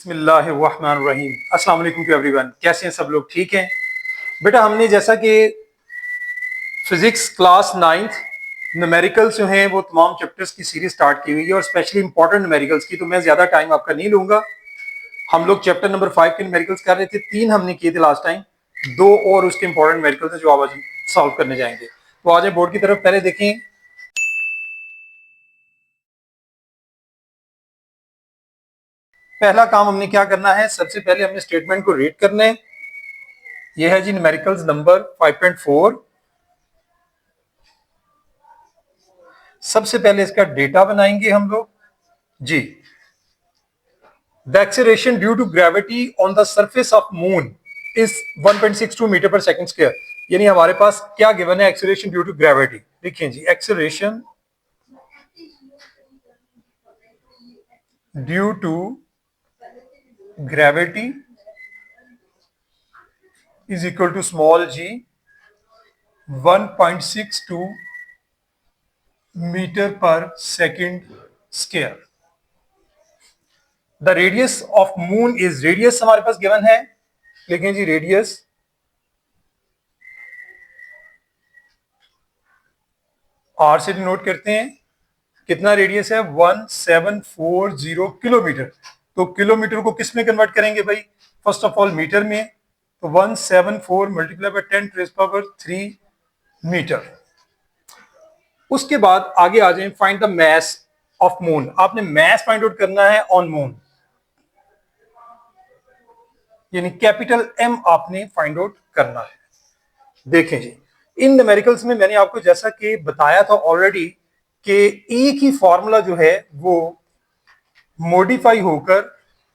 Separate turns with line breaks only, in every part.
बिस्मिल्लाहिर्रहमानिर्रहीम। अस्सलाम वालेकुम टू एवरीवन। कैसे हैं सब लोग? ठीक हैं बेटा। हमने जैसा कि फिजिक्स क्लास 9th न्यूमेरिकल्स जो हैं वो तमाम चैप्टर्स की सीरीज स्टार्ट की हुई है और स्पेशली इंपॉर्टेंट न्यूमेरिकल्स की, तो मैं ज्यादा टाइम आपका नहीं लूंगा। हम लोग चैप्टर नंबर 5 के न्यूमेरिकल्स कर रहे थे, 3 हमने किए थे लास्ट टाइम, 2 और उसके इंपॉर्टेंट न्यूमेरिकल्स हैं जो आज सॉल्व करने जाएंगे। तो आज बोर्ड की तरफ पहले देखें। पहला काम हमने क्या करना है, सबसे पहले हमने स्टेटमेंट को रीड करना है। यह है जी न्यूमेरिकल्स नंबर 5.4। सबसे पहले इसका डेटा बनाएंगे हम लोग जी। The acceleration due to gravity on the surface of moon is 1.62 metre per second square. यानी हमारे पास क्या गिवन है, एक्सेलरेशन ड्यू टू ग्रेविटी। देखिए जी, acceleration due to gravity is equal to small G 1.62 metre per second square. The radius of moon is, radius हमारे पास given है, लिखें जी रेडियस आर से डिनोट करते हैं। कितना रेडियस है? 1740 किलोमीटर। तो किलोमीटर को किस में कन्वर्ट करेंगे भाई? फर्स्ट ऑफ ऑल मीटर में। तो 174 मल्टीप्लाई बाय 10⁻³ मीटर। उसके बाद आगे आ जाए, find the mass of moon. आपने मैस फाइंड आउट करना है ऑन मून, यानी कैपिटल एम आपने फाइंड आउट करना है। देखें जी, इन न्यूमेरिकल्स में मैंने आपको जैसा कि बताया था ऑलरेडी कि एक ही फॉर्मूला जो है वो मॉडिफाई होकर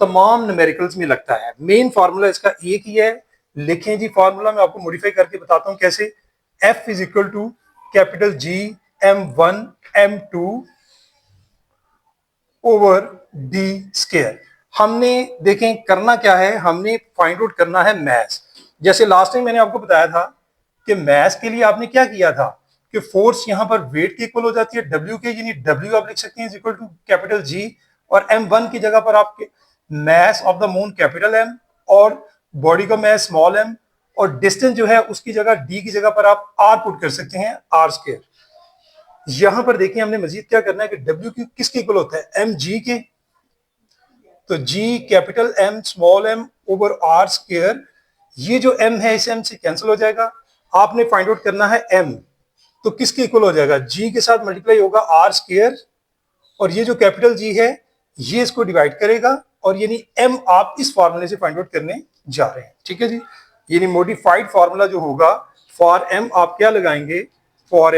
तमाम न्यूमेरिकल्स में लगता है। मेन फॉर्मूला इसका एक ही है। लिखें जी फॉर्मूला, मैं आपको मॉडिफाई करके बताता हूं कैसे। F is equal to capital G M1 M2 over D square. हमने देखें करना क्या है, हमने फाइंड आउट करना है मैस। जैसे लास्ट टाइम मैंने आपको बताया था कि मैस के लिए आपने क्या किया था कि फोर्स यहां पर वेट के इक्वल हो जाती है W के, यानी W आप लिख सकते हैं is equal to capital G, और M1 की जगह पर आपके mass of the moon capital M और बॉडी का मैस स्मॉल m, और डिस्टेंस जो है उसकी जगह D की जगह पर आप R पुट कर सकते हैं, R स्क्वायर। यहां पर देखिए हमने मजीद क्या करना है कि W किसके इक्वल होता है? mg के। तो G capital M small m over R square. ये जो M है इस M से कैंसिल हो जाएगा। आपने फाइंड आउट करना है M, तो किसके इक्वल हो जाएगा? G के साथ मल्टीप्लाई होगा R स्क्वायर, और ये जो कैपिटल G है ये इसको डिवाइड करेगा, और यानी M आप इस फॉर्मूले से फाइंड आउट करने जा रहे हैं। ठीक है जी, यानी मॉडिफाइड फॉर्मूला जो होगा फॉर M आप क्या लगाएंगे? For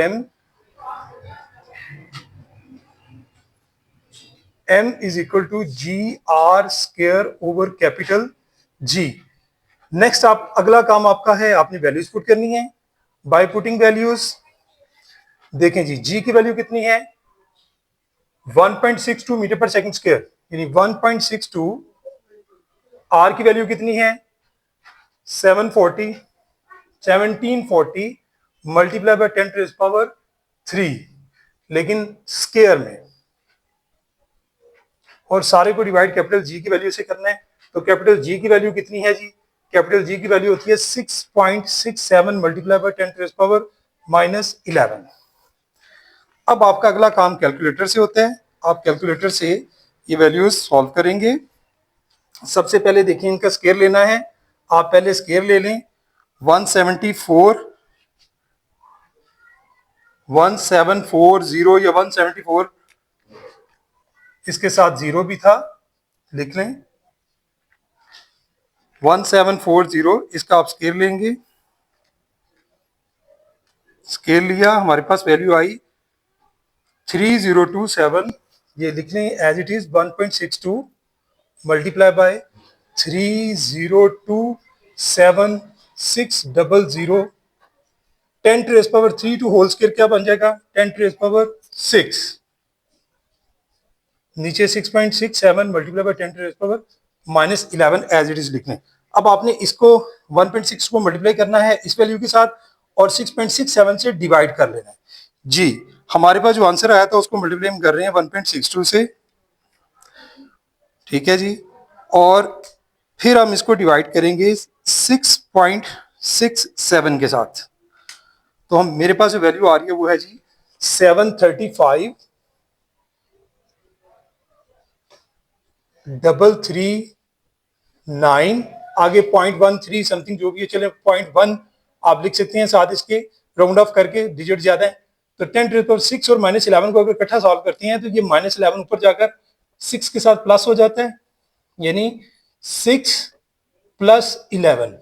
M is equal to GR square over capital G। Next आप अगला काम आपका है, आपने वैल्यूज पुट करनी है बाय पुटिंग वैल्यूज। देखें जी, G की वैल्यू कितनी है? 1.62 मीटर पर सेकंड स्क्वायर, यानी 1.62। R की वैल्यू कितनी है? 1740 मल्टीप्लाई बाय 10⁻³ लेकिन स्क्वायर में, और सारे को डिवाइड कैपिटल G की वैल्यू से करना है। तो कैपिटल G की वैल्यू कितनी है जी? कैपिटल G की वैल्यू होती है 6.67 मल्टीप्लाई बाय 10⁻⁻11। अब आपका अगला काम कैलकुलेटर से होता है। आप कैलकुलेटर से ये वैल्यूज सॉल्व करेंगे। सबसे पहले देखिए इनका स्क्वायर लेना है। आप पहले स्क्वायर ले लें। 1740 या 174, इसके साथ जीरो भी था, लिख लें 1740। इसका आप स्केल लेंगे। स्केल लिया, हमारे पास वैल्यू आई 3027। ये लिख लें as it is 1.62 multiply by 3027,600 10⁻³ to whole square क्या बन जाएगा? 10⁻6। नीचे 6.67 multiply by 10⁻⁻11 as it is लिख लें। अब आपने इसको 1.6 को मल्टीप्लाई करना है इस वैल्यू के साथ, और 6.67 से डिवाइड कर लेना है जी। हमारे पास जो आंसर आया था उसको मल्टीप्लाई हम कर रहे हैं 1.62 से। ठीक है जी, और फिर हम इसको डिवाइड करेंगे 6.67 के साथ। तो हम मेरे पास जो वैल्यू आ रही है वो है जी 735,339, आगे 0.13 समथिंग जो भी है, चले 0.1 आप लिख सकते हैं साथ इसके, राउंड ऑफ करके, डिजिट ज्यादा है तो 10⁻6 और -11 को अगर इकट्ठा सॉल्व करते हैं तो ये -11 ऊपर जाकर 6 के साथ प्लस हो जाता है, यानी 6 + 11।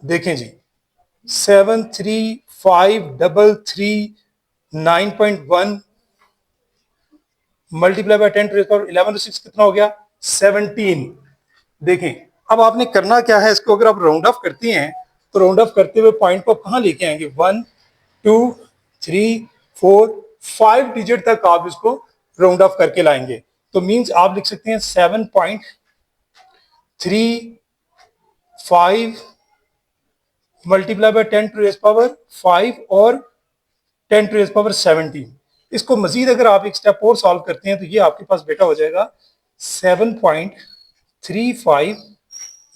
देखें जी 735,339.1 मल्टीप्लाई बाय 10⁻11 तो 6 कितना हो गया 17। देखें अब आपने करना क्या है, इसको अगर आप राउंड ऑफ करते हैं तो राउंड ऑफ करते हुए पॉइंट को आप कहां लेके आएंगे, 1 2 3 4 5 डिजिट तक आप इसको राउंड ऑफ करके लाएंगे। तो मींस आप लिख सकते हैं 7.35 मल्टीप्लाई बाय 10⁻5 और 10⁻17। इसको मजीद अगर आप एक स्टेप और सॉल्व करते हैं तो ये आपके पास बेटा हो जाएगा 7.35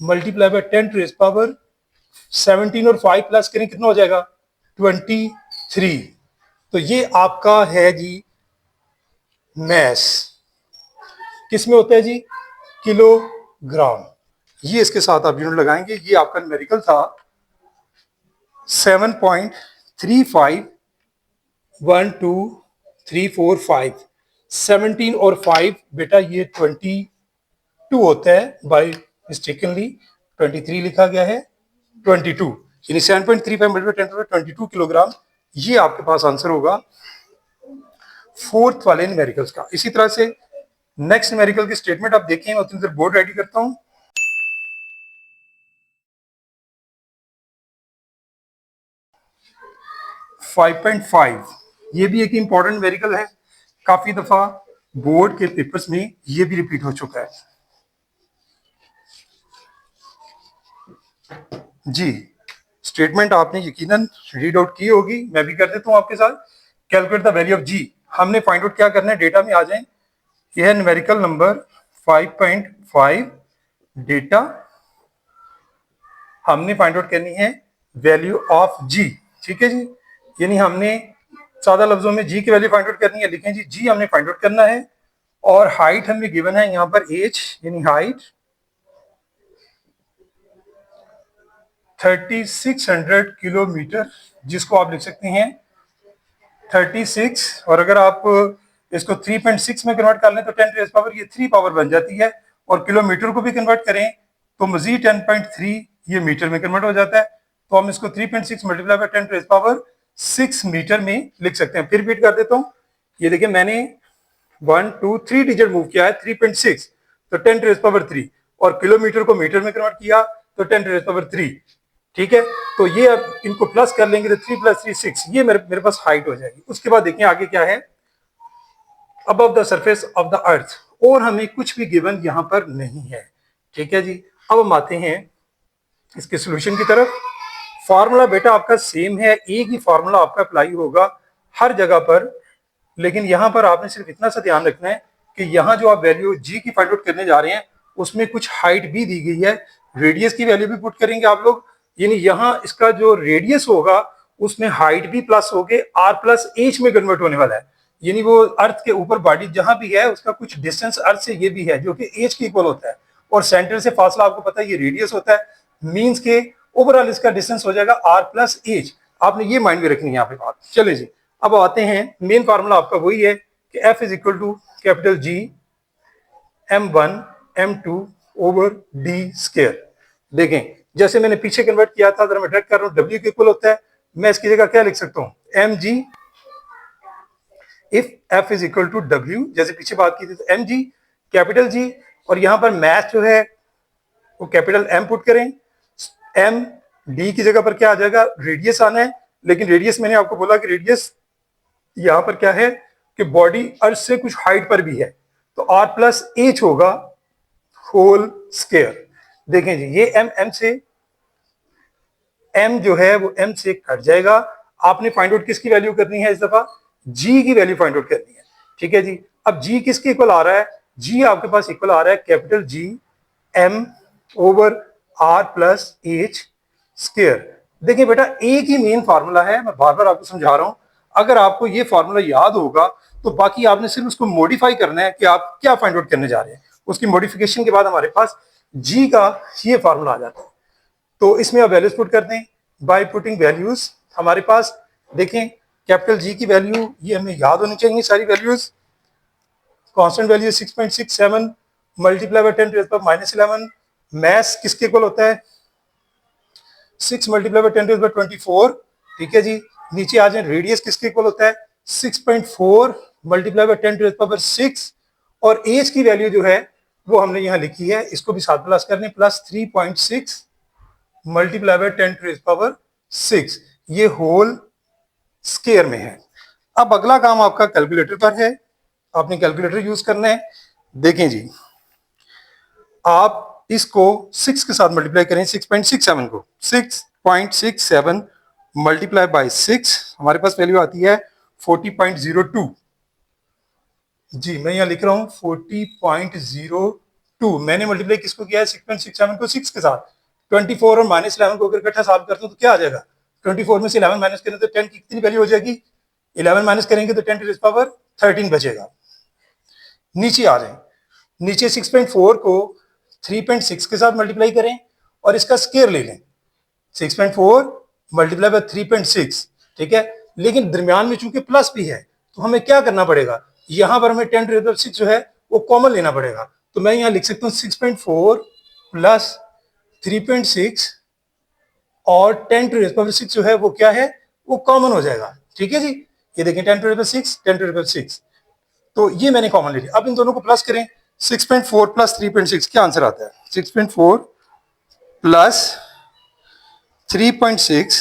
मल्टीप्लाई बाय 10⁻17 और 5 प्लस करें कितना हो जाएगा 23। तो ये आपका है जी मैस, किसमें होता है जी किलोग्राम। ये इसके साथ आप यूनिट लगाएंगे, ये आपका न्यूमेरिकल था 7.351234 17 और 5 बेटा ये 22 होता है, बाय मिस्टेकनली 23 लिखा गया है 22, यानी 7.35 मल्टीप्लाई 10⁻22 किलोग्राम। ये आपके पास आंसर होगा फोर्थ वाले न्यूमेरिकल्स का। इसी तरह से नेक्स्ट न्यूमेरिकल की स्टेटमेंट आप देखें, मैं उतनी देर बोर्ड रेडी करता हूं। 5.5 ये भी एक इंपॉर्टेंट न्यूमेरिकल है, काफी दफा बोर्ड के पेपर्स में ये भी रिपीट हो चुका है जी। स्टेटमेंट आपने यकीनन रीड आउट की होगी, मैं भी कर देता हूं आपके साथ। कैलकुलेट द वैल्यू ऑफ जी, हमने फाइंड आउट क्या करना है, डेटा में आ जाएं। यह है न्यूमेरिकल नंबर 5.5, डेटा हमने फाइंड आउट करनी है वैल्यू ऑफ जी, ठीक है जी। यानी हमने सादा लफ्जों में जी की वैल्यू फाइंड आउट करनी है, लिखें जी जी हमने फाइंड आउट करना है। और हाइट हमें गिवन है यहां पर एच, यानी हाइट 3600 किलोमीटर, जिसको आप लिख सकते हैं 36, और अगर आप इसको 3.6 में कन्वर्ट कर लें तो 10 रेज़ पावर ये 3 पावर बन जाती है, और किलोमीटर को भी कन्वर्ट करें तो मजीद 10.3 ये मीटर में कन्वर्ट हो जाता है। तो हम इसको 3.6 multiply by 10 raise power 6 metre में लिख सकते हैं। फिर रिपीट कर देता हूँ, ये देखिए मैंने 1 2 3 डिजिट मूव किया है, 3.6 तो 10 रेज़ पावर 3, और किलोमीटर को मीटर में कन्वर्ट किया तो 10 रेज़ पावर 3, ठीक है। तो ये अब इनको प्लस कर लेंगे तो 3 + 3 6, ये मेरे पास हाइट हो जाएगी। उसके बाद देखिए आगे क्या है, above the surface of the earth, और हमें कुछ भी गिवन यहां पर नहीं है, ठीक है जी। अब हम आते हैं इसके सोल्यूशन की तरफ। फार्मूला बेटा आपका सेम है, एक ही फार्मूला आपका अप्लाई होगा हर जगह पर, लेकिन यहां पर आपने सिर्फ इतना सा ध्यान रखना है कि यहां जो आप वैल्यू जी की फाइंड आउट करने जा रहे हैं उसमें कुछ हाइट भी दी गई है, रेडियस की वैल्यू भी पुट करेंगे आप लोग, यानी यहां इसका जो रेडियस होगा उसमें हाइट भी प्लस हो गए r+h में कन्वर्ट होने वाला है, यानी वो अर्थ के ऊपर बॉडी जहां भी है उसका कुछ डिस्टेंस अर्थ से ये भी है जो कि h के इक्वल होता है, और सेंटर से फासला आपको पता है ये रेडियस होता है, मींस के ओवरऑल इसका डिस्टेंस हो जाएगा r+h। आपने ये माइंड में रखनी है यहाँ पे बात। चले जी अब आते हैं, मेन फार्मूला आपका वही है कि F is equal to capital G m1 m2 over d square. देखें जैसे मैंने पीछे कन्वर्ट किया था, अगर मैं डायरेक्ट कर रहा हूं W के इक्वल होता है, मैं इसकी जगह क्या लिख सकता हूं mg, if F is equal to W, जैसे पीछे बात की थी तो mg कैपिटल G, और यहां पर मैथ जो है वो कैपिटल M पुट करें, m d की जगह पर क्या आ जाएगा रेडियस आना है, लेकिन रेडियस मैंने आपको बोला कि रेडियस यहां पर क्या है कि बॉडी अर्थ से कुछ हाइट पर भी है, तो r+h होगा होल स्क्वायर। देखें जी ये m से m जो है वो m से कट जाएगा। आपने फाइंड आउट किसकी वैल्यू करनी है, इस दफा g की वैल्यू फाइंड आउट करनी है, ठीक है जी। अब g किसके इक्वल आ रहा है, जी आपके पास इक्वल आ रहा है capital G M over R plus H square. देखिए बेटा एक ही मेन फार्मूला है, मैं बार बार आपको समझा रहा हूं। अगर आपको ये फार्मूला याद होगा तो बाकी आपने सिर्फ उसको मॉडिफाई करना है कि आप क्या फाइंड आउट करने जा रहे हैं। उसकी मॉडिफिकेशन के बाद हमारे पास जी का ये फार्मूला आ जाता है। तो इसमें आप वैल्यूज पुट कर दें। बाय पुटिंग वैल्यूज हमारे पास देखें कैपिटल जी की वैल्यू ये हमें याद होनी चाहिए सारी values. Constant value 6.67 multiply by 10 to the power minus 11। Mass किसके इक्वल होता है 6 multiply by 10 to the power 24। ठीक है जी। नीचे आ जाए रेडियस किसके इक्वल होता है 6.4 multiply by 10 to the power 6। और एज की वैल्यू जो है वो हमने यहाँ लिखी है, इसको भी साथ प्लस करने plus 3.6 multiply by 10 to the power 6। ये होल स्क्वायर में है। अब अगला काम आपका कैलकुलेटर पर है, आपने कैलकुलेटर यूज करना है। देखें जी आप इसको 6 के साथ मल्टीप्लाई करें 6.67 को 6.67 मल्टीप्लाई बाय 6 हमारे पास वैल्यू आती है 40.02। जी मैं यहां लिख रहा हूं 40.02। मैंने मल्टीप्लाई किसको किया है 6.67 को 6 के साथ। 24 और माइनस 11 को अगर इकट्ठा सॉल्व करते हो तो क्या आ जाएगा 24 में से 11 माइनस करें तो 10 की कितनी वैल्यू हो जाएगी 11 माइनस करेंगे तो 10 टू द पावर 13 बचेगा। नीचे आ जाए नीचे 6.4 को 3.6 के साथ मल्टीप्लाई करें और इसका स्क्वायर ले लें 6.4 मल्टीप्लाई बाय 3.6। ठीक है लेकिन दरमियान में चूंकि प्लस भी है तो हमें क्या करना पड़ेगा यहां पर हमें 10 टू द पावर 6 जो है वो कॉमन लेना पड़ेगा। तो मैं यहां लिख सकता हूं 6.4 प्लस 3.6 और 10 टू द पावर 6 जो है वो क्या है वो कॉमन हो जाएगा। ठीक है जी ये देखें 10 to the power 6 10 to the power 6 तो ये मैंने कॉमन ले लिया। अब इन दोनों को प्लस करें 6.4 प्लस 3.6 क्या आंसर आता है 6.4 प्लस 3.6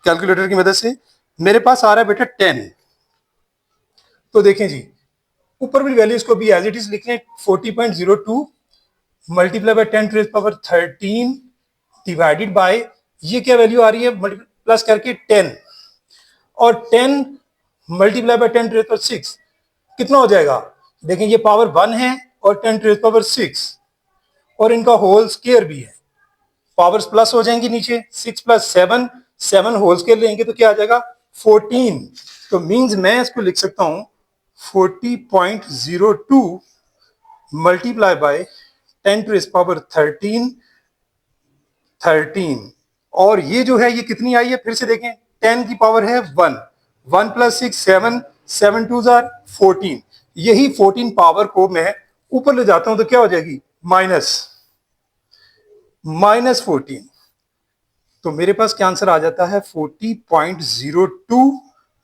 कैलकुलेटर की मदद से मेरे पास आ रहा है बेटा 10। तो देखें जी ऊपर भी वैल्यूज को भी एज इट इज लिख लें 40.02 multiply by 10 to the power 13 divided by ये क्या वैल्यू आ रही है प्लस करके 10 और 10 multiply by 10 to the power 6 कितना हो जाएगा देखें ये पावर 1 है और 10 टू द पावर 6 और इनका होल स्क्वायर भी है। पावर्स प्लस हो जाएंगी नीचे 6 प्लस 7 7 होल स्क्वायर लेंगे तो क्या आ जाएगा 14। तो मींस मैं इसको लिख सकता हूं 40.02 multiply by 10 to the power 13 और ये जो है ये कितनी आई है फिर से देखें 10 की पावर है 1 1 प्लस 6 7 7 टू जार 14। यही 14 पावर को मैं ऊपर ले जाता हूं तो क्या हो जाएगी माइनस 14। तो मेरे पास क्या आंसर आ जाता है 40.02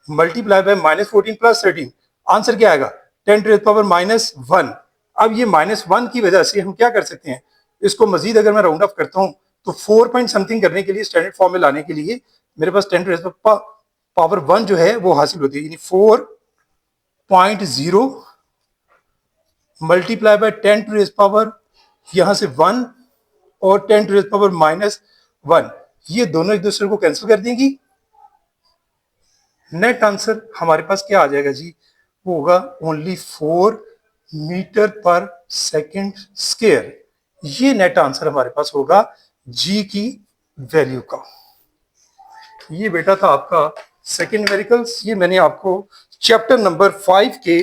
multiply bye minus 14 plus 13। Answer क्या आएगा 10 टू द पावर माइनस 1। अब ये माइनस 1 की वजह से हम क्या कर सकते हैं इसको मजीद अगर मैं राउंड ऑफ करता हूं तो 4 पॉइंट समथिंग करने के लिए स्टैंडर्ड फॉर्म में लाने के लिए मेरे पास 10 टू द पावर 1 जो है वो हासिल होती है यानी 4.0 multiply by 10 to the power यहां से 1 और 10 टू द पावर माइनस 1 ये दोनों एक दूसरे को कैंसिल कर देंगी। नेट आंसर हमारे पास क्या आ जाएगा जी वो होगा only 4 metre per second square. ये नेट आंसर हमारे पास होगा जी की वैल्यू का। ये बेटा था आपका सेकंड न्यूमेरिकल्स। ये मैंने आपको चैप्टर नंबर 5 के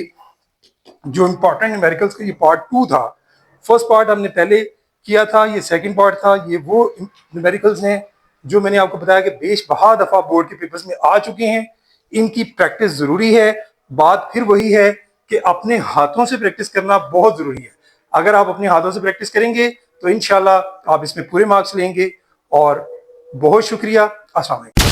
जो इंपॉर्टेंट न्यूमेरिकल्स का ये पार्ट 2 था। फर्स्ट पार्ट हमने पहले किया था, ये सेकंड पार्ट था। ये वो न्यूमेरिकल्स हैं जो मैंने आपको बताया कि बेशबहा दफा बोर्ड के पेपर्स में आ चुके हैं। इनकी प्रैक्टिस जरूरी है। बात फिर वही है कि अपने हाथों से प्रैक्टिस करना बहुत जरूरी है। अगर आप अपने हाथों से प्रैक्टिस करेंगे तो इंशाल्लाह आप इसमें पूरे मार्क्स लेंगे। और बहुत शुक्रिया। अस्सलाम वालेकुम।